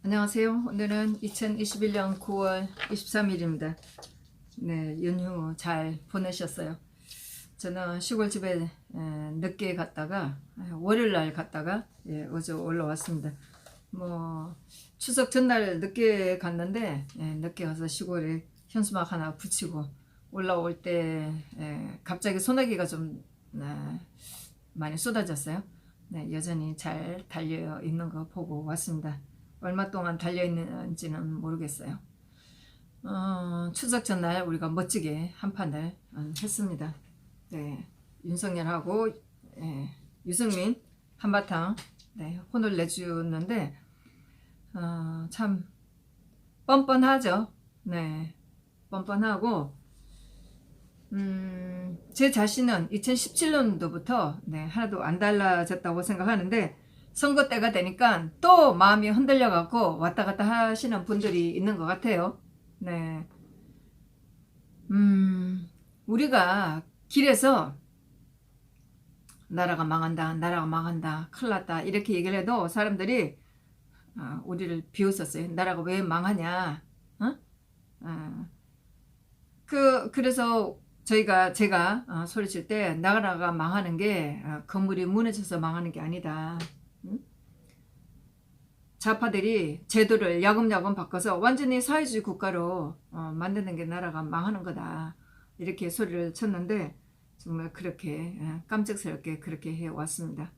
안녕하세요. 오늘은 2021년 9월 23일입니다. 네, 연휴 잘 보내셨어요? 저는 시골집에 늦게 갔다가 월요일 날 갔다가 어제 올라왔습니다. 뭐 추석 전날 늦게 갔는데 늦게 가서 시골에 현수막 하나 붙이고 올라올 때 갑자기 소나기가 좀 많이 쏟아졌어요. 네, 여전히 잘 달려 있는 거 보고 왔습니다. 얼마 동안 달려있는지는 모르겠어요. 추석 전날 우리가 멋지게 한 판을 했습니다. 네, 윤석열하고 유승민 한바탕 혼을 내주는데 참 뻔뻔하죠. 네, 뻔뻔하고 제 자신은 2017년도부터 하나도 안 달라졌다고 생각하는데 선거 때가 되니까 또 마음이 흔들려 갖고 왔다 갔다 하시는 분들이 있는 것 같아요. 네. 우리가 길에서 나라가 망한다, 나라가 망한다, 큰일 났다 이렇게 얘기를 해도 사람들이 우리를 비웃었어요. 나라가 왜 망하냐? 그래서 제가 소리칠 때 나라가 망하는 게 건물이 무너져서 망하는 게 아니다. 좌파들이 제도를 야금야금 바꿔서 완전히 사회주의 국가로 만드는 게 나라가 망하는 거다. 이렇게 소리를 쳤는데 정말 그렇게 깜짝스럽게 그렇게 해왔습니다.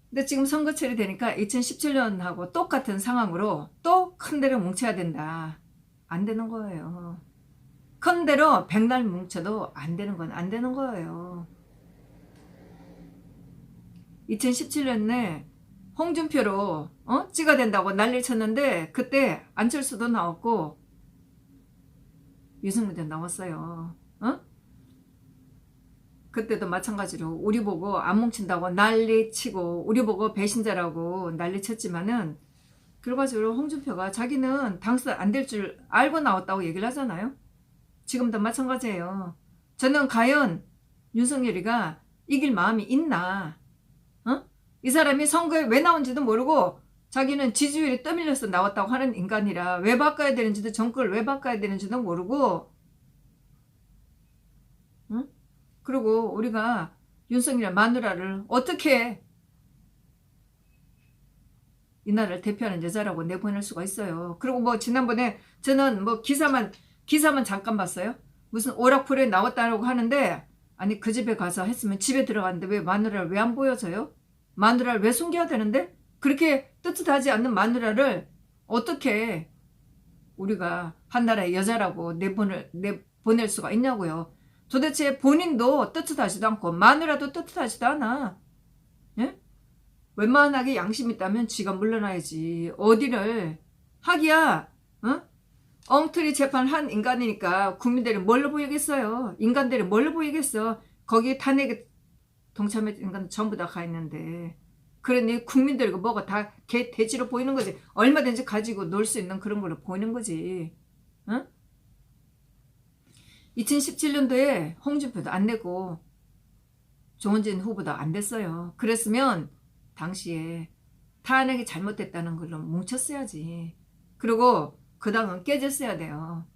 근데 지금 선거철이 되니까 2017년하고 똑같은 상황으로 또 큰 데로 뭉쳐야 된다. 안 되는 거예요. 큰 데로 백날 뭉쳐도 안 되는 건 안 되는 거예요. 2017년에 홍준표로 찍어야 된다고 난리를 쳤는데 그때 안철수도 나왔고 유승민도 나왔어요. 그때도 마찬가지로 우리 보고 안 뭉친다고 난리치고 우리 보고 배신자라고 난리쳤지만은 결과적으로 홍준표가 자기는 당선 안 될 줄 알고 나왔다고 얘기를 하잖아요. 지금도 마찬가지예요. 저는 과연 윤석열이가 이길 마음이 있나? 이 사람이 선거에 왜 나온지도 모르고 자기는 지지율이 떠밀려서 나왔다고 하는 인간이라 왜 바꿔야 되는지도 정권을 왜 바꿔야 되는지도 모르고 그리고 우리가 윤석열 마누라를 어떻게 이 나라를 대표하는 여자라고 내보낼 수가 있어요. 그리고 뭐 지난번에 저는 뭐 기사만 잠깐 봤어요. 무슨 오락풀에 나왔다고 하는데 아니 그 집에 가서 했으면 집에 들어갔는데 왜 마누라를 왜 안 보여줘요? 마누라를 왜 숨겨야 되는데? 그렇게 떳떳하지 않는 마누라를 어떻게 우리가 한 나라의 여자라고 내보낼 수가 있냐고요. 도대체 본인도 떳떳하지도 않고 마누라도 떳떳하지도 않아. 예? 웬만하게 양심 있다면 지가 물러나야지. 어디를 하기야 엉터리 재판한 인간이니까 국민들이 뭘로 보이겠어요. 인간들이 뭘로 보이겠어. 거기 탄핵에 동참했던 인간 전부 다 가 있는데 그러니 국민들과 뭐가 다 개 돼지로 보이는 거지. 얼마든지 가지고 놀 수 있는 그런 걸로 보이는 거지. 2017년도에 홍준표도 안 내고 조원진 후보도 안 됐어요. 그랬으면 당시에 탄핵이 잘못됐다는 걸로 뭉쳤어야지. 그리고 그 당은 깨졌어야 돼요.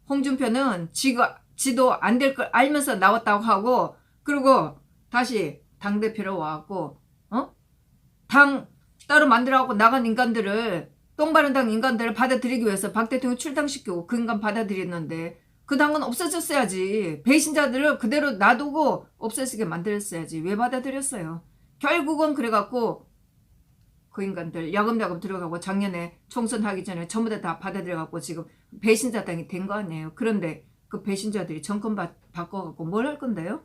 홍준표는 지도 안 될 걸 알면서 나왔다고 하고 그리고 다시 당대표로 와갖고 당 따로 만들어갖고 나간 인간들을 똥바른당 인간들을 받아들이기 위해서 박 대통령 출당시키고 그 인간 받아들였는데 그 당은 없어졌어야지. 배신자들을 그대로 놔두고 없어지게 만들었어야지. 왜 받아들였어요? 결국은 그래갖고 그 인간들 야금야금 들어가고 작년에 총선하기 전에 전부 다 받아들여갖고 지금 배신자 당이 된 거 아니에요. 그런데 그 배신자들이 정권 바꿔갖고 뭘 할 건데요?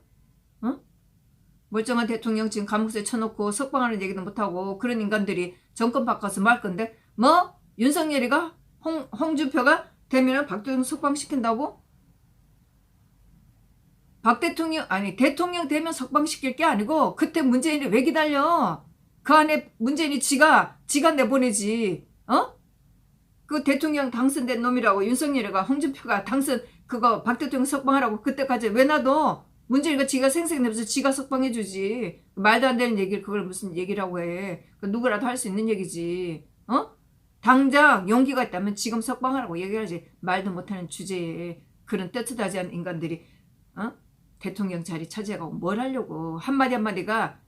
멀쩡한 대통령 지금 감옥에 쳐놓고 석방하는 얘기도 못하고 그런 인간들이 정권 바꿔서 뭐 할 건데 뭐 윤석열이가 홍준표가 되면 박 대통령 석방시킨다고? 박 대통령 아니 대통령 되면 석방시킬 게 아니고 그때 문재인이 왜 기다려? 그 안에 문재인이 지가 내보내지. 그 대통령 당선된 놈이라고 윤석열이가 홍준표가 당선 그거 박 대통령 석방하라고 그때까지 왜 놔둬? 문재인이가 지가 생색내면서 지가 석방해주지. 말도 안 되는 얘기를 그걸 무슨 얘기라고 해. 누구라도 할 수 있는 얘기지. 당장 용기가 있다면 지금 석방하라고 얘기하지. 말도 못하는 주제에 그런 떳떳하지 않은 인간들이 대통령 자리 차지해가고 뭘 하려고. 한마디 한마디가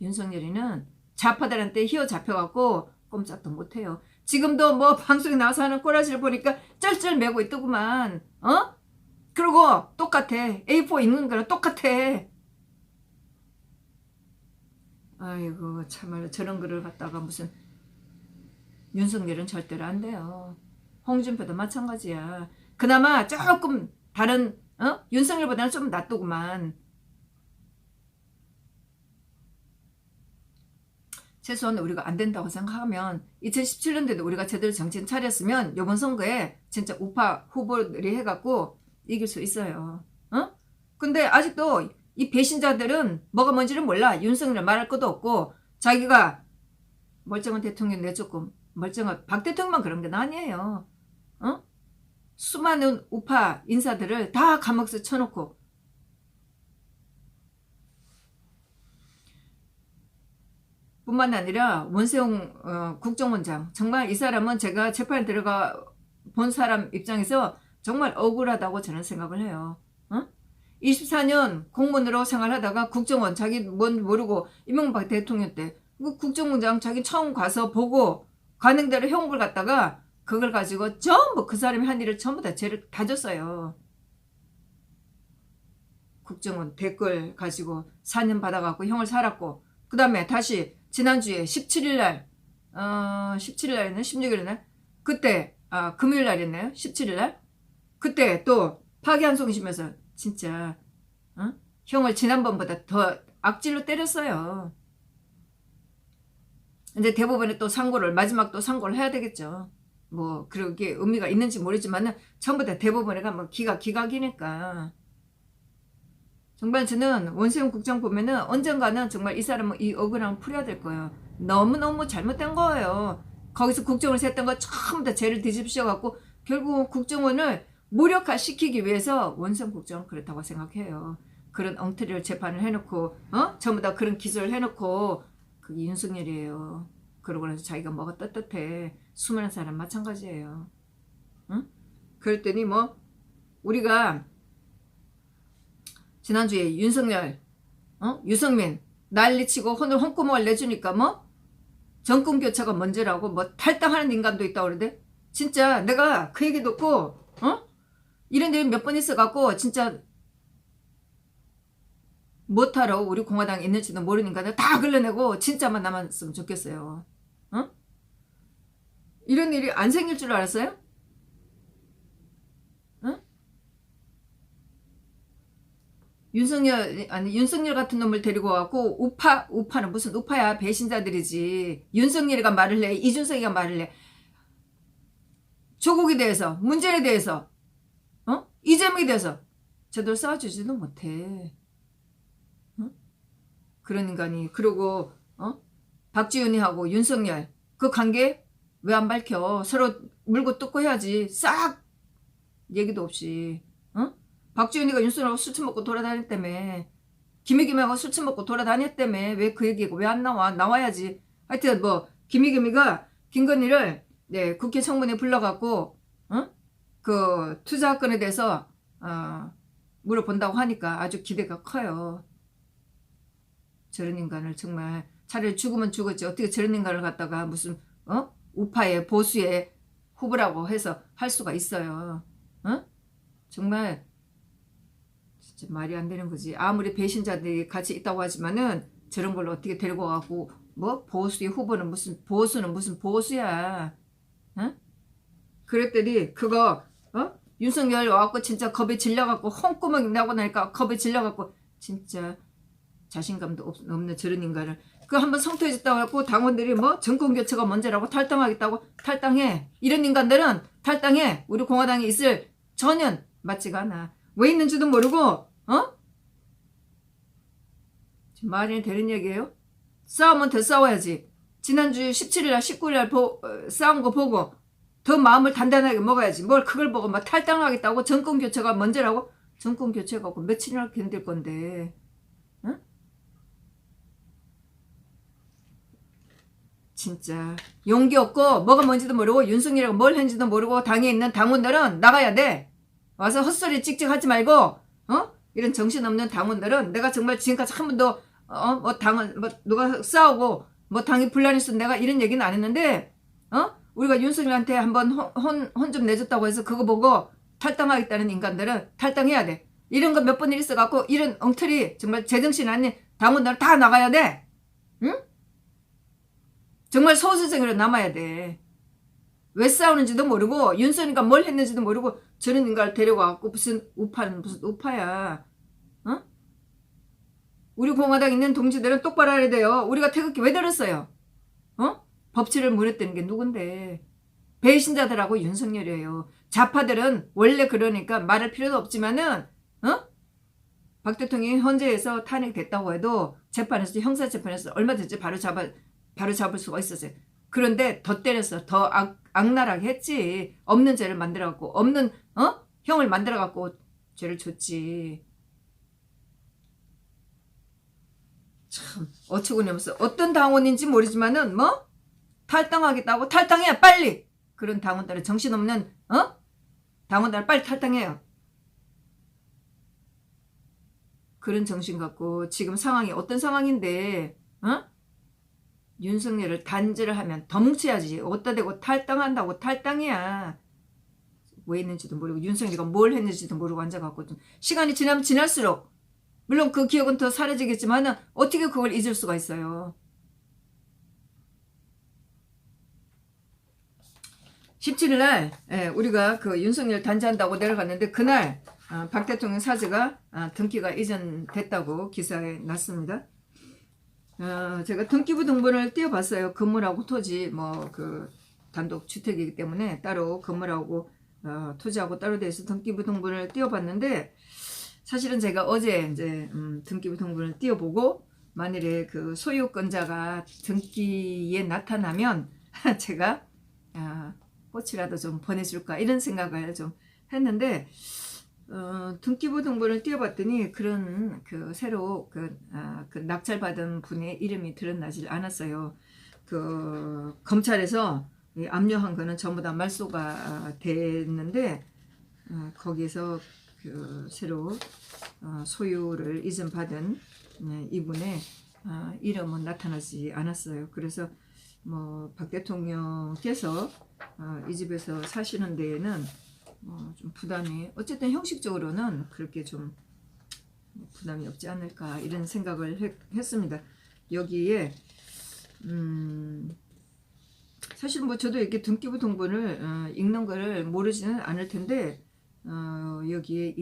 윤석열이는 좌파들한테 휘어잡혀갖고 꼼짝도 못해요. 지금도 뭐 방송에 나와서 하는 꼬라지를 보니까 쩔쩔 매고 있더구만. 그리고 똑같아. A4 읽는 거랑 똑같아. 아이고 참말로 저런 글을 갖다가 무슨. 윤석열은 절대로 안 돼요. 홍준표도 마찬가지야. 그나마 조금 다른 윤석열보다는 좀 낫더구만. 최소한 우리가 안 된다고 생각하면 2017년도에도 우리가 제대로 정신 차렸으면 이번 선거에 진짜 우파 후보들이 해갖고 이길 수 있어요. 근데 아직도 이 배신자들은 뭐가 뭔지를 몰라. 윤석열 말할 것도 없고 자기가 멀쩡한 대통령 내쫓고 멀쩡한 박 대통령만 그런 게 아니에요. 수많은 우파 인사들을 다 감옥에 쳐놓고 뿐만 아니라 원세훈 국정원장, 정말 이 사람은 제가 재판에 들어가 본 사람 입장에서 정말 억울하다고 저는 생각을 해요. 24년 공무원으로 생활하다가 국정원 자기 뭔 모르고 이명박 대통령 때 국정원장 자기 처음 가서 보고 가는 대로 형벌 갖다가 그걸 가지고 전부 그 사람이 한 일을 전부 다 죄를 다 줬어요. 국정원 댓글 가지고 4년 받아갖고 형을 살았고 그 다음에 다시 지난주에 17일날 17일날이네 16일날 그때 금요일날이었네요. 17일날 그때 또 파기환송심에서 진짜 형을 지난번보다 더 악질로 때렸어요. 이제 대법원에 또 상고를 마지막 또 상고를 해야 되겠죠. 뭐 그렇게 의미가 있는지 모르지만은 전부 다 대법원에 가면 기각이니까. 정말 저는 원세훈 국장 보면은 언젠가는 정말 이 사람은 이 억울함을 풀어야 될 거예요. 너무너무 잘못된 거예요. 거기서 국정원을 셌던 거 전부 다 죄를 뒤집으셔갖고 결국 국정원을 무력화시키기 위해서 원세훈 국장은 그렇다고 생각해요. 그런 엉터리를 재판을 해놓고 전부 다 그런 기소를 해놓고 그게 윤석열이에요. 그러고 나서 자기가 뭐가 떳떳해. 수많은 사람 마찬가지예요. 그랬더니 뭐 우리가 지난주에 윤석열 유승민 난리치고 오늘 홍구멍을 내주니까 뭐 정권 교체가 먼저라고 뭐 탈당하는 인간도 있다고 그러는데 진짜 내가 그 얘기 듣고 이런 일이 몇 번 있어갖고 진짜 못하러 우리 공화당에 있는지도 모르는 인간들 다 걸러내고 진짜만 남았으면 좋겠어요. 이런 일이 안 생길 줄 알았어요? 윤석열 같은 놈을 데리고 와갖고 우파는 무슨 우파야. 배신자들이지. 윤석열이가 말을 해. 이준석이가 말을 해. 조국에 대해서 문재인에 대해서 이재명에 대해서 제대로 싸워주지도 못해. 그런 인간이. 그리고 박지훈이하고 윤석열 그 관계 왜 안 밝혀. 서로 물고 뜯고 해야지. 싹 얘기도 없이. 박지훈이가 윤석열하고 술 처먹고 돌아다녔다며. 김희겸하고 술 처먹고 돌아다녔다며. 왜 그 얘기가 왜 안 나와. 나와야지. 하여튼 뭐 김희겸이가 김건희를 국회 청문회 불러갖고 그 투자건에 대해서 물어본다고 하니까 아주 기대가 커요. 저런 인간을 정말 차라리 죽으면 죽었지 어떻게 저런 인간을 갖다가 무슨 우파의 보수의 후보라고 해서 할 수가 있어요. 정말 진짜 말이 안 되는 거지. 아무리 배신자들이 같이 있다고 하지만은 저런 걸 어떻게 데리고 가고 뭐 보수의 후보는 무슨 보수는 무슨 보수야. 그랬더니 그거 윤석열 와갖고 진짜 겁에 질려갖고 홍구멍 나고 나니까 겁에 질려갖고 진짜 자신감도 없는 저런 인간을 그 한번 성토해졌다고 해갖고 당원들이 뭐 정권교체가 먼저라고 탈당하겠다고. 탈당해. 이런 인간들은 탈당해. 우리 공화당에 있을 전혀 맞지가 않아. 왜 있는지도 모르고 말이 되는 얘기예요? 싸우면 더 싸워야지. 지난주 17일날 19일날 싸운 거 보고 더 마음을 단단하게 먹어야지. 뭘 그걸 보고 막 탈당하겠다고. 정권교체가 먼저라고. 정권교체가 며칠이나 견딜 건데. 진짜 용기 없고 뭐가 뭔지도 모르고 윤석열이가 뭘 했는지도 모르고 당에 있는 당원들은 나가야 돼. 와서 헛소리 찍찍하지 말고 이런 정신없는 당원들은 내가 정말 지금까지 한 번도 뭐 당은 뭐 누가 싸우고 뭐 당이 분란했어 내가 이런 얘기는 안 했는데 우리가 윤석열한테 한번 혼 좀 내줬다고 해서 그거 보고 탈당하겠다는 인간들은 탈당해야 돼. 이런 거 몇 번 있어갖고 이런 엉터리 정말 제정신 아닌 당원들은 다 나가야 돼. 응? 정말 소수정으로 남아야 돼. 왜 싸우는지도 모르고 윤석열이가 뭘 했는지도 모르고 저런 인간을 데려가갖고 무슨 우파는 무슨 우파야. 우리 공화당 있는 동지들은 똑바로 해야 돼요. 우리가 태극기 왜 들었어요? 법치를 무너뜨린 게 누군데. 배신자들하고 윤석열이에요. 좌파들은 원래 그러니까 말할 필요도 없지만은 박 대통령이 헌재에서 탄핵됐다고 해도 재판에서 형사재판에서 얼마든지 바로 잡을 수가 있었어요. 그런데 더 때렸어. 더 악랄하게 했지. 없는 죄를 만들어갖고 없는 형을 만들어갖고 죄를 줬지. 참 어처구니없어. 어떤 당원인지 모르지만은 뭐 탈당하겠다고 탈당해 빨리. 그런 당원들은 정신없는 당원들은 빨리 탈당해요. 그런 정신 갖고 지금 상황이 어떤 상황인데 윤석열을 단죄를 하면 더 뭉쳐야지. 어디다 대고 탈당한다고 탈당이야. 왜 했는지도 모르고 윤석열이가 뭘 했는지도 모르고 앉아갖고 좀 시간이 지나면 지날수록 물론 그 기억은 더 사라지겠지만 어떻게 그걸 잊을 수가 있어요. 17일날 우리가 그 윤석열 단죄한다고 내려갔는데 그날 박 대통령 사저가 등기가 이전됐다고 기사에 났습니다. 제가 등기부 등본을 띄워봤어요. 건물하고 토지 뭐 그 단독 주택이기 때문에 따로 건물하고 토지하고 따로 돼서 등기부 등본을 띄워봤는데 사실은 제가 어제 이제 등기부 등본을 띄워보고 만일에 그 소유권자가 등기에 나타나면 제가 꽃이라도 좀 보내줄까 이런 생각을 좀 했는데 등기부 등본을 띄워봤더니 그런 그 새로 그 낙찰받은 분의 이름이 드러나질 않았어요. 그 검찰에서 압류한 거는 전부 다 말소가 됐는데 거기서 그 새로 소유를 이전받은 이분의 이름은 나타나지 않았어요. 그래서 뭐 박 대통령께서 이 집에서 사시는 데에는 좀 부담이 어쨌든 형식적으로는 그렇게 좀 부담이 없지 않을까 이런 생각을 했습니다. 여기에 사실 뭐 저도 이렇게 등기부 등본을 읽는 거를 모르지는 않을 텐데 여기에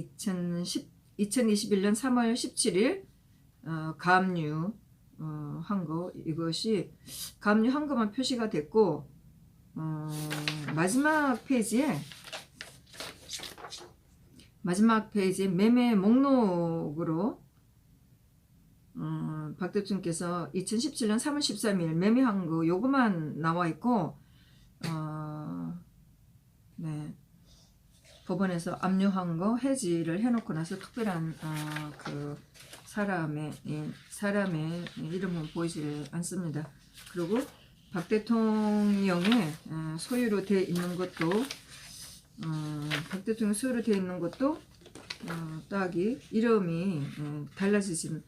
2021년 3월 17일 가압류 한 거 이것이 가압류 한 것만 표시가 됐고 마지막 페이지에 매매 목록으로 박 대통령께서 2017년 3월 13일 매매한 거 요거만 나와 있고 네. 법원에서 압류한 거 해지를 해놓고 나서 특별한 그 사람의 이름은 보이지 않습니다. 그리고 박 대통령의 소유로 되어 있는 것도 박 대통령 소유로 되어 있는 것도 딱이 이름이 달라지진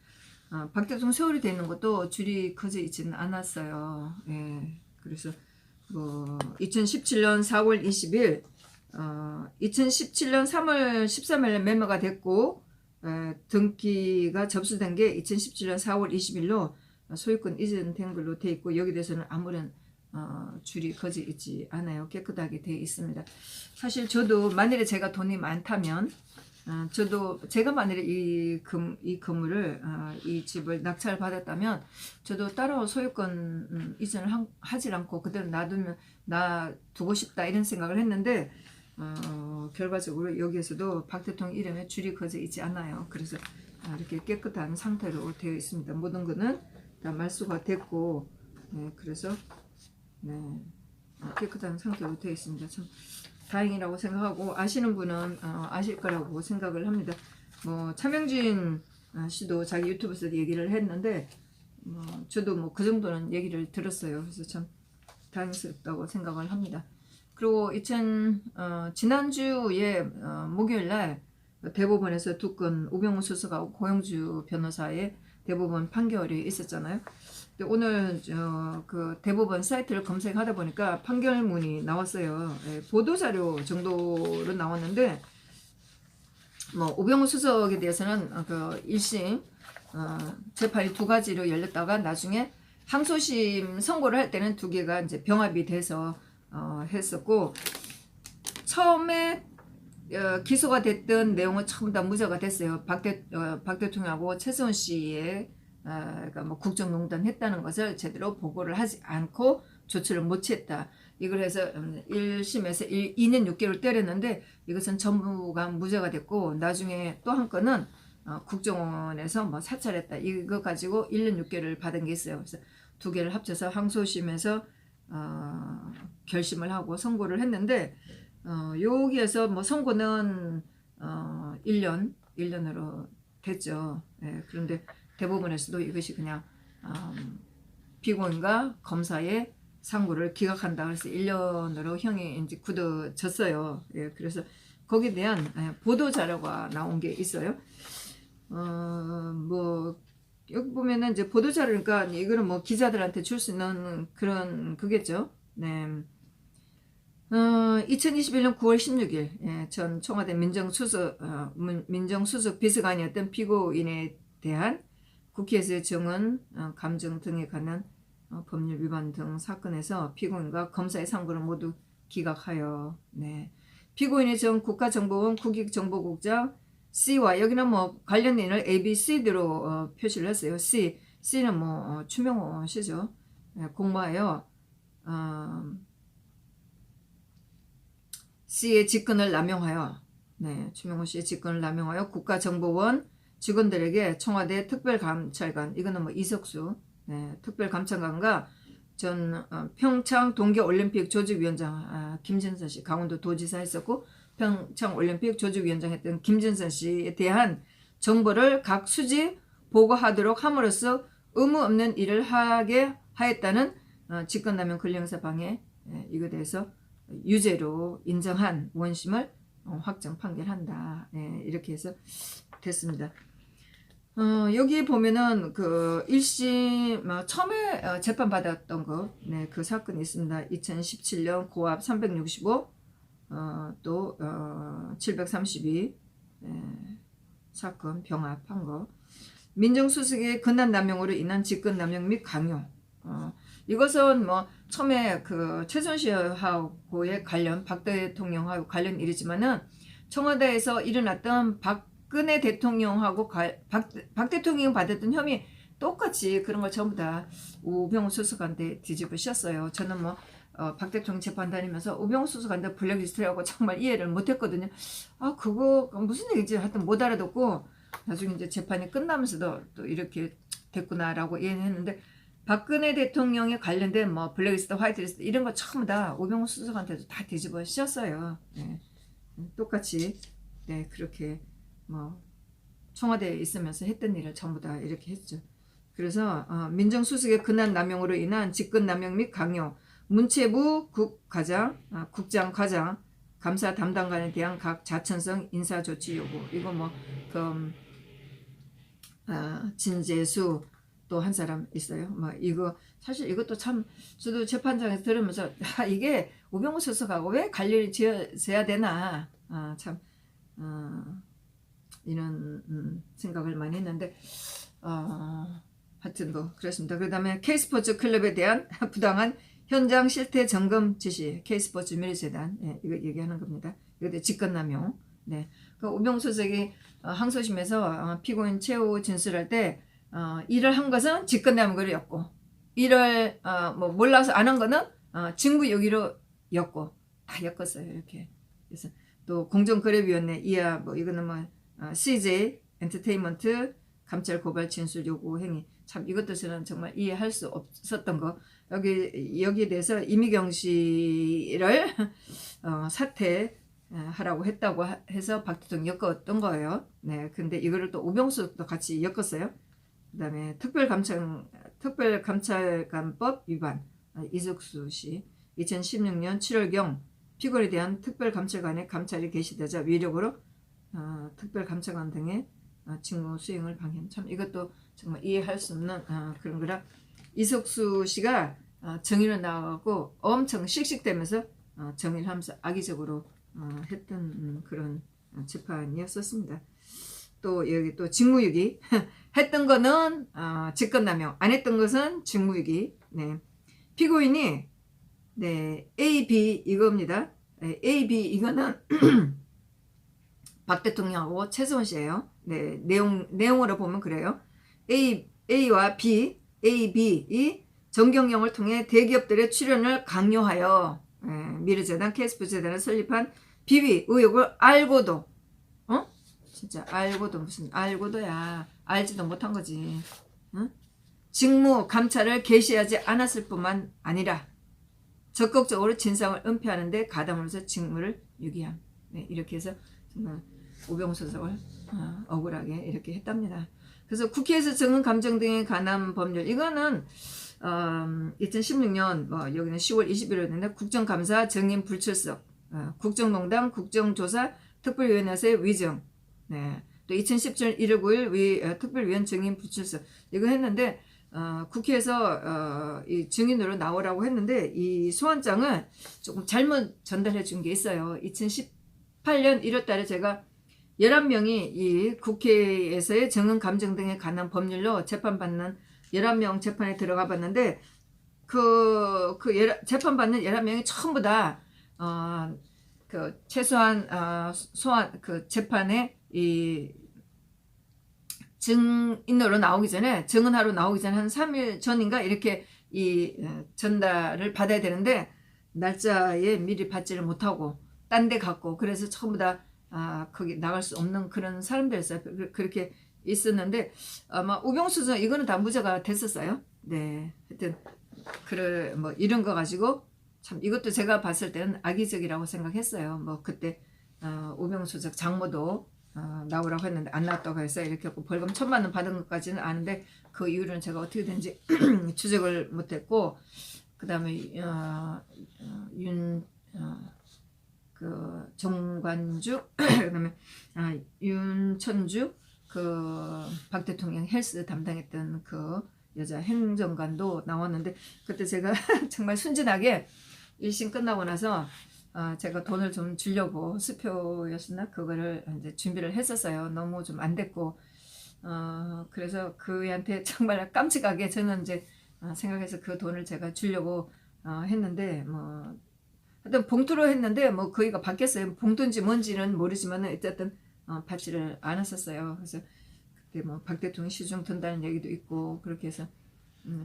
박 대통령 소유로 되어 있는 것도 줄이 커져 있지는 않았어요. 그래서 뭐 2017년 4월 20일 2017년 3월 13일에 매매가 됐고 등기가 접수된 게 2017년 4월 20일로 소유권 이전된 걸로 되어 있고 여기 대해서는 아무런 줄이 거지 있지 않아요. 깨끗하게 되어 있습니다. 사실 저도 만일에 제가 돈이 많다면 제가 만일에 이 건물을 이 집을 낙찰 받았다면 저도 따로 소유권 이전을 하질 않고 그대로 놔두고 싶다 이런 생각을 했는데 결과적으로 여기에서도 박 대통령 이름에 줄이 거져 있지 않아요. 그래서 이렇게 깨끗한 상태로 되어 있습니다. 모든 것은 다 말소가 됐고 그래서 깨끗한 상태로 되어 있습니다. 참 다행이라고 생각하고 아시는 분은 아실 거라고 생각을 합니다. 뭐 차명진 씨도 자기 유튜브에서 얘기를 했는데 저도 뭐 그 정도는 얘기를 들었어요. 그래서 참 다행스럽다고 생각을 합니다. 그리고 지난주에 목요일날 대법원에서 두 건 우병우 수석하고 고영주 변호사의 대법원 판결이 있었잖아요. 근데 오늘 그 대법원 사이트를 검색하다 보니까 판결문이 나왔어요. 보도자료 정도로 나왔는데 뭐 우병우 수석에 대해서는 그 1심 재판이 두 가지로 열렸다가 나중에 항소심 선고를 할 때는 두 개가 이제 병합이 돼서 했었고, 처음에 기소가 됐던 내용은 전부 다 무죄가 됐어요. 박 대통령하고 최수원 씨의 그러니까 뭐 국정농단 했다는 것을 제대로 보고를 하지 않고 조치를 못 취했다. 이걸 해서 1심에서 2년 6개월 때렸는데 이것은 전부가 무죄가 됐고, 나중에 또 한 건은 국정원에서 뭐 사찰했다. 이거 가지고 1년 6개월을 받은 게 있어요. 그래서 두 개를 합쳐서 항소심에서 결심을 하고 선고를 했는데, 여기에서 뭐 선고는 1년으로 됐죠. 예, 그런데 대법원에서도 이것이 그냥 피고인과 검사의 상고를 기각한다. 그래서 1년으로 형이 이제 굳어졌어요. 예, 그래서 거기에 대한 보도 자료가 나온 게 있어요. 뭐 여기 보면은 이제 보도 자료니까 이거는 뭐 기자들한테 줄 수 있는 그런 그겠죠. 네. 2021년 9월 16일 전 청와대 민정수석 비서관이었던 피고인에 대한 국회에서의 증언, 감정 등에 관한 법률 위반 등 사건에서 피고인과 검사의 상고를 모두 기각하여, 피고인의 전 국가정보원 국익정보국장 C와, 여기는 뭐 관련인을 A, B, C로 표시를 했어요. C는 뭐 추명호 씨죠. 공모하여 C의 직권을 남용하여, 추명호 씨의 직권을 남용하여 국가정보원 직원들에게 청와대 특별감찰관, 이거는 뭐 이석수 특별감찰관과 전 평창 동계올림픽 조직위원장 김진선 씨, 강원도 도지사 했었고 평창올림픽 조직위원장 했던 김진선 씨에 대한 정보를 각 수집 보고하도록 함으로써 의무 없는 일을 하게 하였다는 직권남용 권리행사 방해, 이거에 대해서 유죄로 인정한 원심을 확정 판결한다. 이렇게 해서 됐습니다. 여기 보면은 그 1심 처음에 재판 받았던 거, 그 사건이 있습니다. 2017년 고압 365, 또 732 사건 병합한 거. 민정수석의 권한남용으로 인한 직권남용 및 강요. 이것은 뭐 처음에 그 최순 씨하고의 관련, 박 대통령하고 관련 일이지만은 청와대에서 일어났던 박근혜 대통령하고 박 대통령이 받았던 혐의 똑같이 그런 걸 전부 다 우병우 수석한테 뒤집어 씌웠어요. 저는 뭐 박 대통령 재판 다니면서 우병우 수석한테 블랙리스트라고 정말 이해를 못했거든요. 그거 무슨 얘기인지 하여튼 못 알아듣고 나중에 이제 재판이 끝나면서도 또 이렇게 됐구나라고 이해는 했는데, 박근혜 대통령에 관련된 뭐 블랙리스트, 화이트리스트 이런 거 전부 다 우병우 수석한테도 다 뒤집어 씌웠어요. 똑같이 그렇게 뭐 청와대에 있으면서 했던 일을 전부 다 이렇게 했죠. 그래서 민정수석의 권한남용으로 인한 직권남용 및 강요, 문체부 국과장, 국장과장, 감사 담당관에 대한 각 자천성 인사조치 요구, 이거 뭐 진재수 또 한 사람 있어요. 뭐 이거 사실 이것도 참 저도 재판장에서 들으면서 이게 우병우 수석하고 왜 관리를 지어야 되나 참 이런 생각을 많이 했는데 하여튼 뭐 그렇습니다. 그 다음에 K스포츠 클럽에 대한 부당한 현장 실태 점검 지시, K스포츠 미래재단, 이거 얘기하는 겁니다. 이거 직권남용. 그 우병우 수석이 항소심에서 피고인 최후 진술할 때 일을 한 것은 직권남용으로였고, 일을 뭐 몰라서 안 한 거는 직무유기로 였고, 다 엮었어요. 이렇게. 그래서 또 공정거래위원회 이하 뭐 이거는 뭐 CJ 엔터테인먼트 감찰 고발 진술 요구 행위, 참 이것도 저는 정말 이해할 수 없었던 거. 여기에 대해서 이미경 씨를 사퇴하라고 했다고 해서 박 대통령 엮었던 거예요. 근데 이거를 또 우병수도 같이 엮었어요. 그 다음에 특별감찰관법 위반, 이석수 씨 2016년 7월경 피고에 대한 특별감찰관의 감찰이 개시되자 위력으로 특별감찰관 등의 직무 수행을 방해. 참 이것도 정말 이해할 수 없는 그런 거라. 이석수 씨가 정의를 나가고 엄청 씩씩대면서 정의를 하면서 악의적으로 했던 그런 재판이었었습니다. 또 여기 또 직무유기 했던 거는 직권남용, 안 했던 것은 직무유기. 네. 피고인이 네, A, B 이겁니다. A, B 이거는 박 대통령하고 최수원 씨예요. 네, 내용으로 보면 그래요. A와 B, A, B이 정경영을 통해 대기업들의 출연을 강요하여 미르재단, 캐스프재단을 설립한 비비 의혹을 알고도 진짜 알고도 무슨 알고도야 알지도 못한 거지. 직무 감찰을 개시하지 않았을 뿐만 아니라 적극적으로 진상을 은폐하는데 가담으로서 직무를 유기함. 네, 이렇게 해서 정말 우병수석을 억울하게 이렇게 했답니다. 그래서 국회에서 정은 감정 등에 관한 법률 이거는 2016년 여기는 10월 21일인데 국정감사 정인 불출석, 국정농단 국정조사 특별위원회에서의 위정, 네, 또 2017년 1월 9일 특별위원 정인 불출석 이거 했는데 국회에서 이 증인으로 나오라고 했는데 이 소환장을 조금 잘못 전달해 준 게 있어요. 2018년 1월 달에 제가 11명이 이 국회에서의 정은 감정 등에 관한 법률로 재판받는 11명 재판에 들어가 봤는데 재판받는 11명이 전부 다 그 최소한 소환 그 재판에 이 증인으로 나오기 전에 증언하러 나오기 전에 한 3일 전인가 이렇게 이 전달을 받아야 되는데 날짜에 미리 받지를 못하고 딴 데 갔고 그래서 전부 다 거기 나갈 수 없는 그런 사람들이었어요. 그렇게 있었는데 아마 우병수 이거는 다 무죄가 됐었어요. 네, 하여튼 그래 뭐 이런 거 가지고 참 이것도 제가 봤을 때는 악의적이라고 생각했어요. 뭐 그때 우병수 장모도 나오라고 했는데 안 나왔다고 해서 이렇게 벌금 1,000만 원 받은 것까지는 아는데 그 이유는 제가 어떻게 된지 추적을 못했고 그 다음에 정관주 그다음에 윤천주 박 대통령 헬스 담당했던 그 여자 행정관도 나왔는데 그때 제가 정말 순진하게 1심 끝나고 나서 제가 돈을 좀 주려고 수표였었나 그거를 이제 준비를 했었어요. 너무 좀 안 됐고 그래서 그한테 정말 깜찍하게 저는 이제 생각해서 그 돈을 제가 주려고 했는데 뭐 하여튼 봉투로 했는데 뭐 거기가 바뀌었어요. 봉투인지 뭔지는 모르지만 어쨌든 받지를 않았었어요. 그래서 그때 뭐 박 대통령 시중 든다는 얘기도 있고 그렇게 해서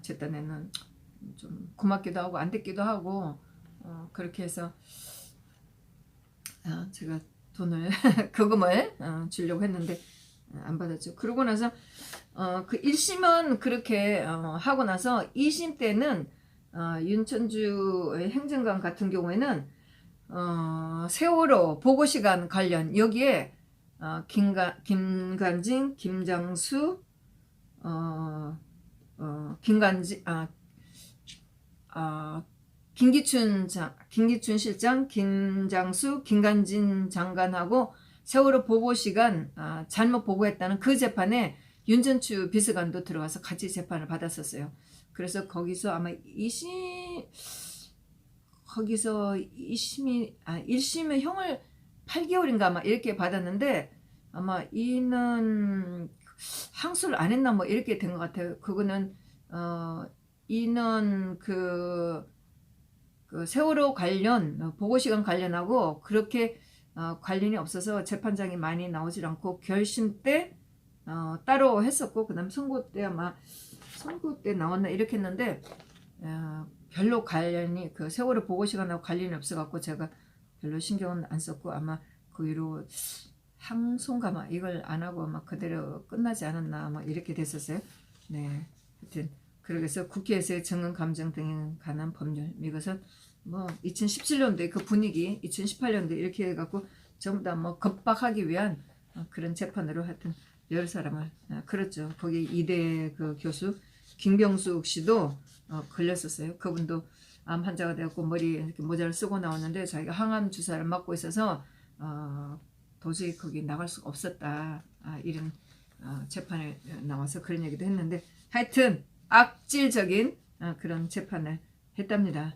제 딴에는 좀 고맙기도 하고 안 됐기도 하고 그렇게 해서 제가 돈을 거금을 주려고 했는데 안 받았죠. 그러고 나서 그 1심은 그렇게 하고 나서 2심 때는 윤천주 행정관 같은 경우에는 세월호 보고시간 관련 여기에 김관진, 김장수, 김기춘 실장, 김장수, 김관진 장관하고 세월호 보고시간 잘못 보고했다는 그 재판에 윤전추 비서관도 들어가서 같이 재판을 받았었어요. 그래서 거기서 아마 1심의 형을 8개월인가 아마 이렇게 받았는데 아마 이는 항소를 안 했나 뭐 이렇게 된 것 같아요. 그거는 이는 그 세월호 관련 보고시간 관련하고 그렇게 관련이 없어서 재판장이 많이 나오질 않고 결심 때 따로 했었고 그다음 선고 때 아마 선고 때 나왔나 이렇게 했는데 별로 관련이 그 세월호 보고시간하고 관련이 없어갖고 제가 별로 신경은 안 썼고 아마 그 위로 항소인가 막 이걸 안 하고 아마 그대로 끝나지 않았나 뭐 이렇게 됐었어요. 네, 하여튼 그래서 국회에서의 정은 감정 등에 관한 법률 이것은 뭐 2017년도에 그 분위기 2018년도 이렇게 해갖고 전부 다 뭐 겁박하기 위한 그런 재판으로 하여튼 여러 사람을 그렇죠. 거기 이대 그 교수 김병숙 씨도 걸렸었어요. 그분도 암 환자가 되었고 머리 이렇게 모자를 쓰고 나왔는데 자기가 항암 주사를 맞고 있어서 도저히 거기 나갈 수가 없었다. 이런 재판에 나와서 그런 얘기도 했는데 하여튼 악질적인 그런 재판을 했답니다.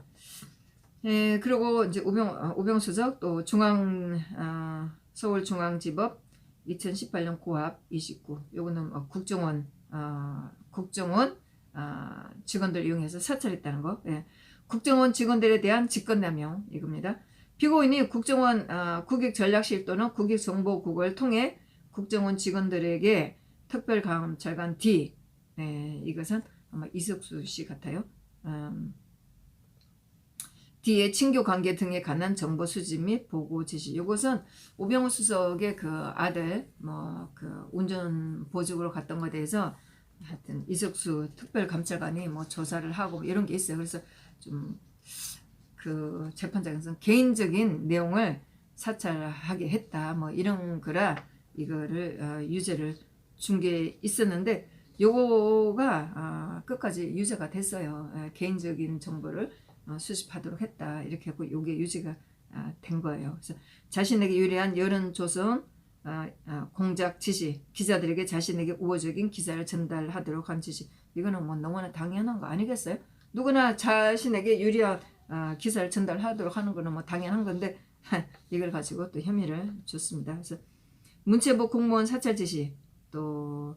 예, 그리고 이제 우병수석 또 서울중앙지법 2018년 고압 29. 요거는 국정원 직원들 이용해서 사찰했다는 거. 예. 국정원 직원들에 대한 직권남용 이겁니다. 피고인이 국정원 국익전략실 또는 국익정보국을 통해 국정원 직원들에게 특별감찰관 D, 이것은 아마 이석수 씨 같아요. D의 친교 관계 등에 관한 정보 수집 및 보고 지시. 이것은 우병우 수석의 그 아들 그 운전 보직으로 갔던 것에 대해서 하여튼 이석수 특별감찰관이 조사를 하고 이런 게 있어요. 그래서 좀 그 재판장에서는 개인적인 내용을 사찰하게 했다. 이런 거라 이거를 유죄를 준 게 있었는데 요거가 끝까지 유죄가 됐어요. 개인적인 정보를 수집하도록 했다. 이렇게 하고 요게 유죄가 된 거예요. 그래서 자신에게 유리한 여론 조성 공작 지시, 기자들에게 자신에게 우호적인 기사를 전달하도록 한 지시. 이거는 너무나 당연한 거 아니겠어요? 누구나 자신에게 유리한 기사를 전달하도록 하는 거는 당연한 건데 이걸 가지고 또 혐의를 줬습니다. 그래서 문체부 공무원 사찰 지시, 또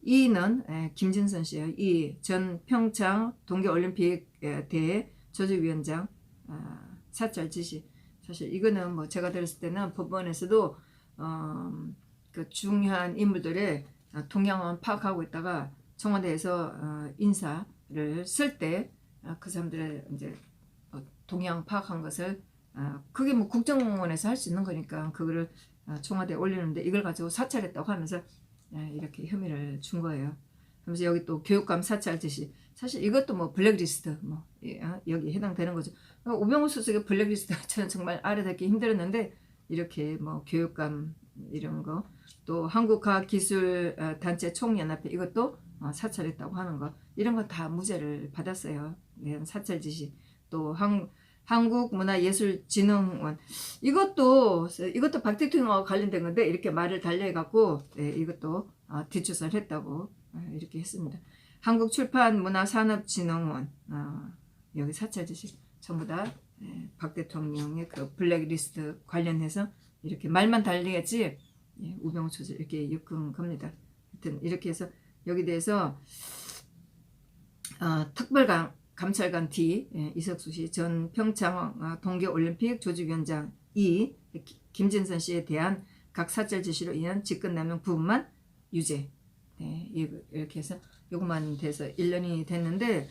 이는 김진선 씨예요. 이 전 평창 동계올림픽 대회 조직위원장 사찰 지시. 사실 이거는 제가 들었을 때는 법원에서도 그 중요한 인물들의 동향을 파악하고 있다가 청와대에서 인사를 쓸 때 그 사람들의 이제 동향 파악한 것을 그게 국정원에서 할 수 있는 거니까 그거를 청와대에 올리는데 이걸 가지고 사찰했다고 하면서 이렇게 혐의를 준 거예요. 그래서 여기 또 교육감 사찰 지시. 사실 이것도 블랙리스트 여기 해당되는 거죠. 우병우 수석의 블랙리스트 저는 정말 알아듣기 힘들었는데 이렇게 교육감 이런 거, 또 한국과학기술단체 총연합회 이것도 사찰했다고 하는 거, 이런 거 다 무죄를 받았어요. 사찰 지시. 또 한국문화예술진흥원 이것도 박 대통령과 관련된 건데 이렇게 말을 달리해갖고 이것도 뒷조사를 했다고 이렇게 했습니다. 한국출판문화산업진흥원 여기 사찰 지시 전부 다 박 대통령의 그 블랙리스트 관련해서 이렇게 말만 달리겠지 우병우 수석 이렇게 엮은 겁니다. 하여튼 이렇게 해서 여기 대해서 특별감찰관 D 이석수 씨, 전 평창 동계올림픽 조직위원장 E 김진선 씨에 대한 각 사찰 지시로 인한 직권남용 부분만 유죄. 이렇게 해서 요것만 돼서 1년이 됐는데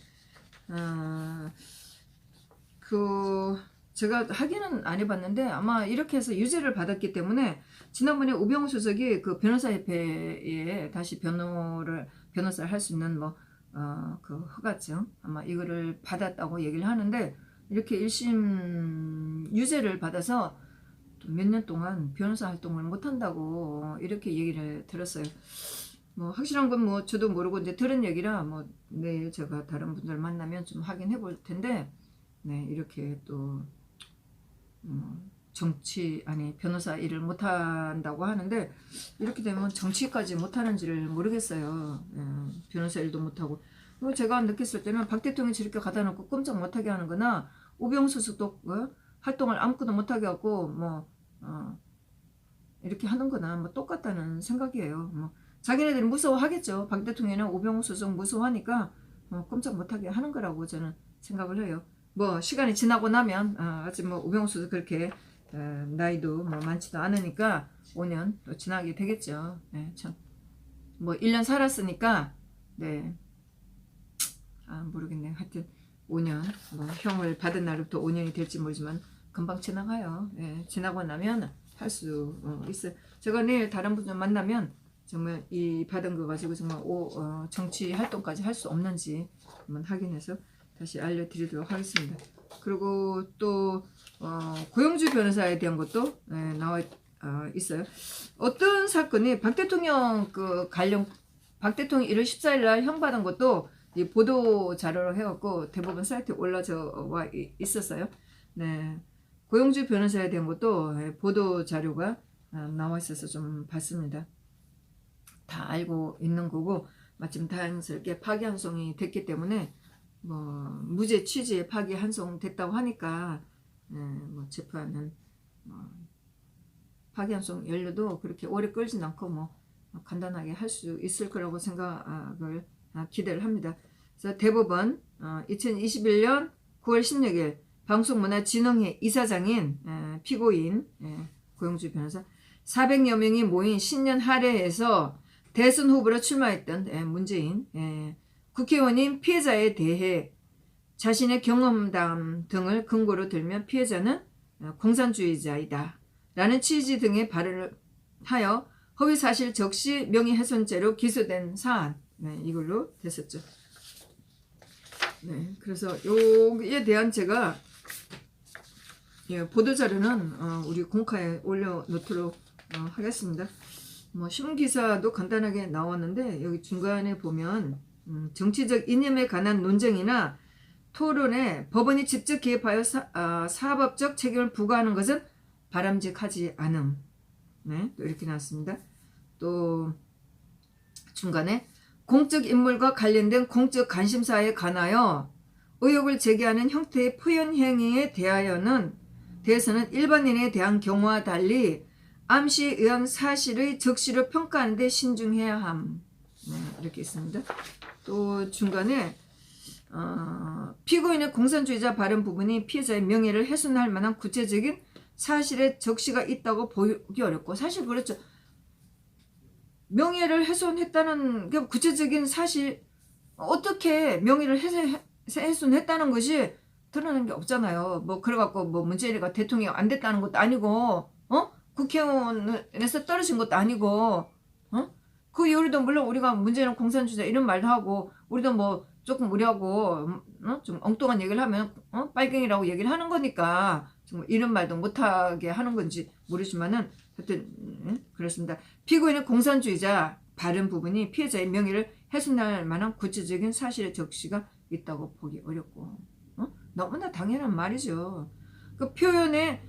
제가 확인은 안 해봤는데 아마 이렇게 해서 유죄를 받았기 때문에 지난번에 우병우 수석이 그 변호사협회에 다시 변호사를 할 수 있는 그 허가증 아마 이거를 받았다고 얘기를 하는데 이렇게 1심 유죄를 받아서 몇 년 동안 변호사 활동을 못 한다고 이렇게 얘기를 들었어요. 확실한 건 저도 모르고 이제 들은 얘기라 내일 제가 다른 분들 만나면 좀 확인해 볼 텐데 이렇게 또 변호사 일을 못 한다고 하는데 이렇게 되면 정치까지 못 하는지를 모르겠어요. 변호사 일도 못 하고. 제가 느꼈을 때는 박 대통령이 저렇게 갖다 놓고 꼼짝 못 하게 하는 거나 우병우 수석도 활동을 아무것도 못 하게 하고 이렇게 하는 거나 똑같다는 생각이에요. 자기네들이 무서워하겠죠. 박 대통령은 우병우 수석 무서워하니까 꼼짝 못 하게 하는 거라고 저는 생각을 해요. 시간이 지나고 나면 아직 우병우 수석 그렇게 나이도 많지도 않으니까 5년 또 지나게 되겠죠. 참 1년 살았으니까 모르겠네요. 하여튼 5년 형을 받은 날부터 5년이 될지 모르지만 금방 지나가요. 지나고 나면 할 수 있어요. 제가 내일 다른 분들 만나면 정말 이 받은 거 가지고 정말 정치 활동까지 할 수 없는지 한번 확인해서 다시 알려드리도록 하겠습니다. 그리고 또 고영주 변호사에 대한 것도 나와 있어요. 어떤 사건이 박 대통령 박 대통령 1월 14일 날 형 받은 것도 이 보도 자료로 해갖고 대법원 사이트에 올라와 있었어요. 네, 고용주 변호사에 대한 것도 보도 자료가 나와 있어서 좀 봤습니다. 다 알고 있는 거고 마침 다행스럽게 파기환송이 됐기 때문에 뭐 무죄 취지에 파기환송 됐다고 하니까 뭐 재판은 파기환송 연료도 그렇게 오래 끌진 않고 뭐 간단하게 할 수 있을 거라고 생각을 기대를 합니다. 그래서 대법원 2021년 9월 16일 방송문화진흥회 이사장인 피고인 고용주 변호사 400여 명이 모인 신년 할애에서 대선 후보로 출마했던 문재인 국회의원인 피해자에 대해 자신의 경험담 등을 근거로 들며 피해자는 공산주의자이다 라는 취지 등의 발언을 하여 허위사실 적시 명예훼손죄로 기소된 사안 이걸로 됐었죠. 네, 그래서 여기에 대한 제가 보도자료는 우리 공카에 올려놓도록 하겠습니다. 뭐 신문기사도 간단하게 나왔는데 여기 중간에 보면 정치적 이념에 관한 논쟁이나 토론에 법원이 직접 개입하여 사법적 책임을 부과하는 것은 바람직하지 않음. 네, 또 이렇게 나왔습니다. 또 중간에 공적 인물과 관련된 공적 관심사에 관하여 의혹을 제기하는 형태의 표현 행위에 대해서는 일반인에 대한 경우와 달리 암시에 의한 사실의 적시를 평가하는 데 신중해야 함. 네, 이렇게 있습니다. 또 중간에 피고인의 공산주의자 발언 부분이 피해자의 명예를 훼손할 만한 구체적인 사실의 적시가 있다고 보기 어렵고 사실 그렇죠. 명예를 훼손했다는 구체적인 사실 어떻게 명예를 훼손했다는 것이 드러나는 게 없잖아요. 뭐 그래갖고 뭐 문재인이가 대통령 안 됐다는 것도 아니고 국회의원에서 떨어진 것도 아니고 그 이후로도 물론 우리가 문재인은 공산주의자 이런 말도 하고 우리도 뭐 조금 우려하고 좀 엉뚱한 얘기를 하면 빨갱이라고 얘기를 하는 거니까 정말 이런 말도 못하게 하는 건지 모르지만은 하여튼 그렇습니다. 피고인은 공산주의자 발언 부분이 피해자의 명예를 훼손할 만한 구체적인 사실의 적시가 있다고 보기 어렵고 너무나 당연한 말이죠. 그 표현의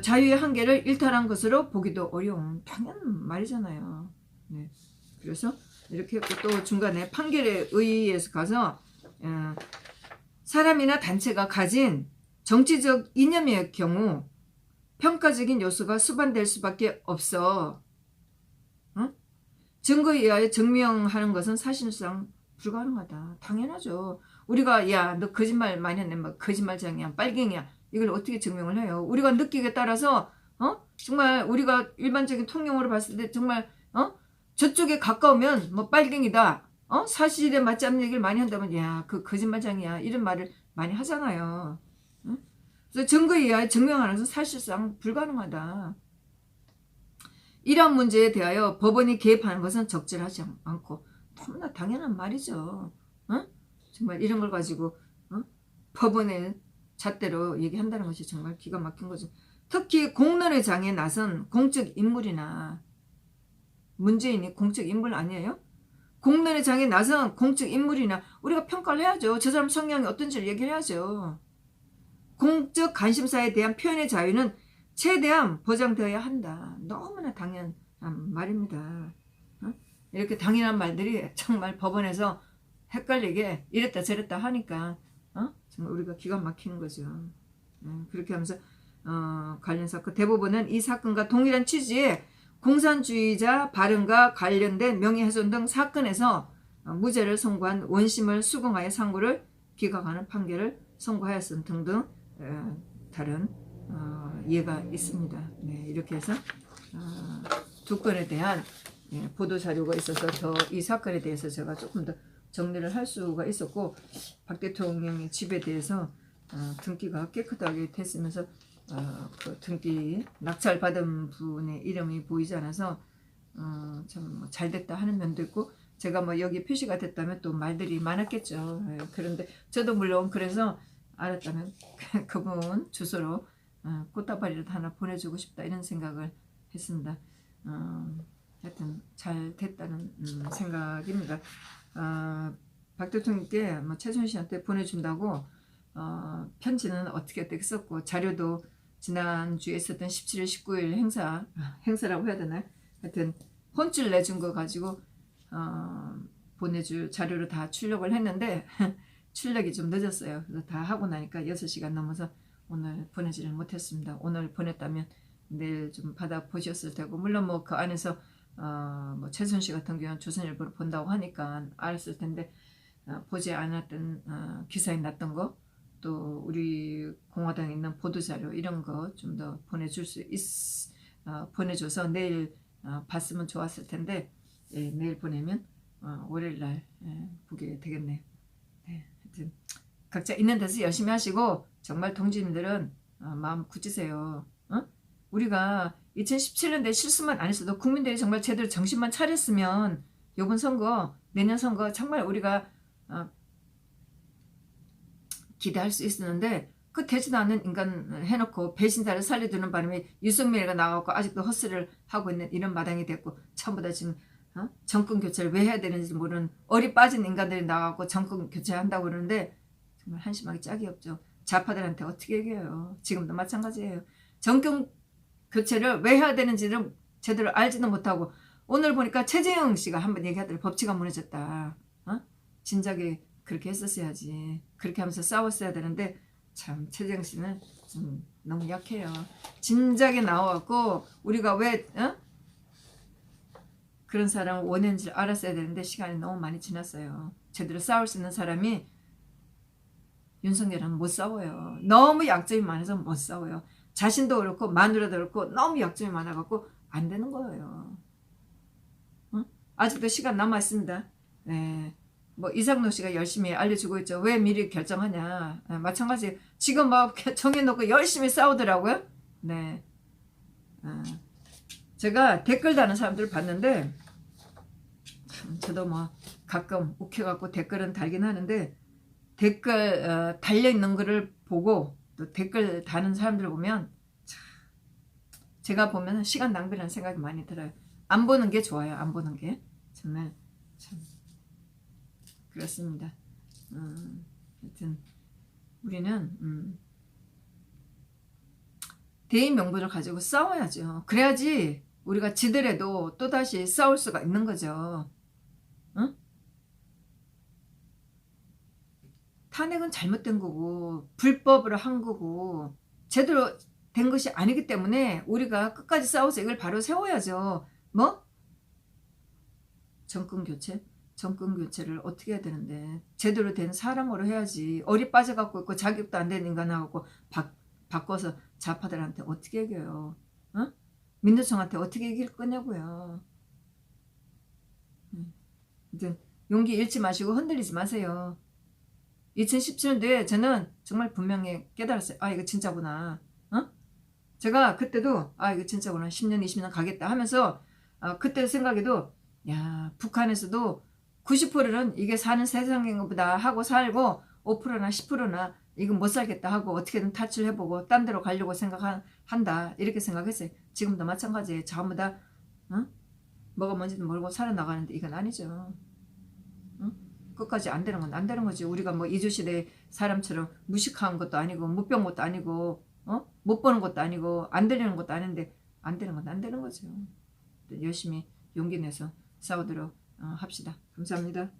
자유의 한계를 일탈한 것으로 보기도 어려운 당연한 말이잖아요. 네. 그래서 이렇게 했고 또 중간에 판결에 의해서 가서 사람이나 단체가 가진 정치적 이념의 경우 평가적인 요소가 수반될 수밖에 없어. 증거에 의하여 증명하는 것은 사실상 불가능하다. 당연하죠. 우리가 야 너 거짓말 많이 했네. 막 거짓말장이야. 빨갱이야. 이걸 어떻게 증명을 해요? 우리가 느끼기에 따라서 정말 우리가 일반적인 통용으로 봤을 때 정말 저쪽에 가까우면 뭐 빨갱이다. 사실에 맞지 않는 얘기를 많이 한다면 야 그 거짓말장이야. 이런 말을 많이 하잖아요. 그래서 증거에 의하여 증명하는 것은 사실상 불가능하다. 이러한 문제에 대하여 법원이 개입하는 것은 적절하지 않고 너무나 당연한 말이죠. 정말 이런 걸 가지고 법원의 잣대로 얘기한다는 것이 정말 기가 막힌 거죠. 특히 공론의 장에 나선 공적 인물이나 문재인이 공적 인물 아니에요? 공론의 장에 나선 공적 인물이나 우리가 평가를 해야죠. 저 사람 성향이 어떤지를 얘기를 해야죠. 공적 관심사에 대한 표현의 자유는 최대한 보장되어야 한다. 너무나 당연한 말입니다. 이렇게 당연한 말들이 정말 법원에서 헷갈리게 이랬다 저랬다 하니까 정말 우리가 기가 막히는 거죠. 그렇게 하면서 관련 사건 대법원은 이 사건과 동일한 취지의 공산주의자 발언과 관련된 명예훼손 등 사건에서 무죄를 선고한 원심을 수긍하여 상고를 기각하는 판결을 선고하였음 등등 다른 예가 있습니다. 네, 이렇게 해서 두 건에 대한 보도 자료가 있어서 더 이 사건에 대해서 제가 조금 더 정리를 할 수가 있었고 박 대통령의 집에 대해서 등기가 깨끗하게 됐으면서 그 등기 낙찰받은 분의 이름이 보이지 않아서 참 잘됐다 하는 면도 있고 제가 뭐 여기 표시가 됐다면 또 말들이 많았겠죠. 그런데 저도 물론 그래서 알았다면 그분 주소로 꽃다발이라도 하나 보내주고 싶다 이런 생각을 했습니다. 하여튼 잘 됐다는 생각입니다. 박 대통령께 뭐 최순실 씨한테 보내준다고 편지는 어떻게 썼고 자료도 지난주에 있었던 17일 19일 행사라고 해야 되나, 하여튼 혼쭐 내준 거 가지고 보내줄 자료로 다 출력을 했는데 출력이 좀 늦었어요. 그래서 다 하고 나니까 6시간 넘어서 오늘 보내지를 못했습니다. 오늘 보냈다면 내일 좀 받아보셨을 테고, 물론 뭐 그 안에서 뭐 최순실 같은 경우는 조선일보를 본다고 하니까 알았을 텐데 보지 않았던 기사에 났던 거, 또 우리 공화당에 있는 보도자료 이런 거 좀 더 보내줄 수 보내줘서 내일 봤으면 좋았을 텐데, 예, 내일 보내면 월요일날 보게 되겠네요. 네, 하여튼 각자 있는 데서 열심히 하시고, 정말 동지님들은 마음 굳으세요. 우리가 2017년대 실수만 안 했어도 국민들이 정말 제대로 정신만 차렸으면 이번 선거, 내년 선거 정말 우리가 기대할 수 있었는데, 그 되지도 않는 인간 해놓고 배신자를 살려두는 바람에 유승민이가 나와서 아직도 헛소리를 하고 있는 이런 마당이 됐고, 전부 다 지금 정권 교체를 왜 해야 되는지 모르는 어리 빠진 인간들이 나와서 정권 교체한다고 그러는데 정말 한심하게 짝이 없죠. 좌파들한테 어떻게 얘기해요. 지금도 마찬가지예요. 정권 교체를 왜 해야 되는지를 제대로 알지도 못하고, 오늘 보니까 최재형 씨가 한번 얘기하더라고요. 법치가 무너졌다. 진작에 그렇게 했었어야지. 그렇게 하면서 싸웠어야 되는데, 참 최재형 씨는 좀 너무 약해요. 진작에 나와갖고 우리가 왜 그런 사람을 원했는지 알았어야 되는데 시간이 너무 많이 지났어요. 제대로 싸울 수 있는 사람이 윤석열은 못 싸워요. 너무 약점이 많아서 못 싸워요. 자신도 그렇고 마누라도 그렇고 너무 약점이 많아갖고 안 되는 거예요. 아직도 시간 남아있습니다. 네. 뭐 이상노 씨가 열심히 알려주고 있죠. 왜 미리 결정하냐. 마찬가지 지금 막 정해놓고 열심히 싸우더라고요. 네. 제가 댓글 다는 사람들을 봤는데 저도 뭐 가끔 욱해갖고 댓글은 달긴 하는데, 댓글 달려있는 거를 보고 또 댓글 다는 사람들을 보면 제가 보면 시간 낭비라는 생각이 많이 들어요. 안 보는 게 좋아요. 안 보는 게 정말 참 그렇습니다. 하여튼 우리는 대의 명분을 가지고 싸워야죠. 그래야지 우리가 지더라도 또다시 싸울 수가 있는 거죠. 탄핵은 잘못된 거고 불법으로 한 거고 제대로 된 것이 아니기 때문에 우리가 끝까지 싸워서 이걸 바로 세워야죠. 뭐? 정권 교체? 정권 교체를 어떻게 해야 되는데 제대로 된 사람으로 해야지. 어리 빠져갖고 있고 자격도 안 되는 인간하고 바꿔서 좌파들한테 어떻게 얘기해요? 민주청한테 어떻게 얘기를 거냐고요. 이제 용기 잃지 마시고 흔들리지 마세요. 2017년도에 저는 정말 분명히 깨달았어요. 아, 이거 진짜구나. 제가 그때도 아, 이거 진짜구나. 10년 20년 가겠다 하면서 그때 생각에도 야, 북한에서도 90%는 이게 사는 세상인 것보다 하고 살고 5%나 10%나 이건 못 살겠다 하고 어떻게든 탈출해보고 딴 데로 가려고 생각한다. 이렇게 생각했어요. 지금도 마찬가지예요. 전부 다 뭐가 뭔지도 모르고 살아나가는데 이건 아니죠. 끝까지 안 되는 건 안 되는 거지. 우리가 뭐 이주시대 사람처럼 무식한 것도 아니고 못 배운 것도 아니고 못 보는 것도 아니고 안 되려는 것도 아닌데 안 되는 건 안 되는 거죠. 열심히 용기 내서 싸우도록 합시다. 감사합니다.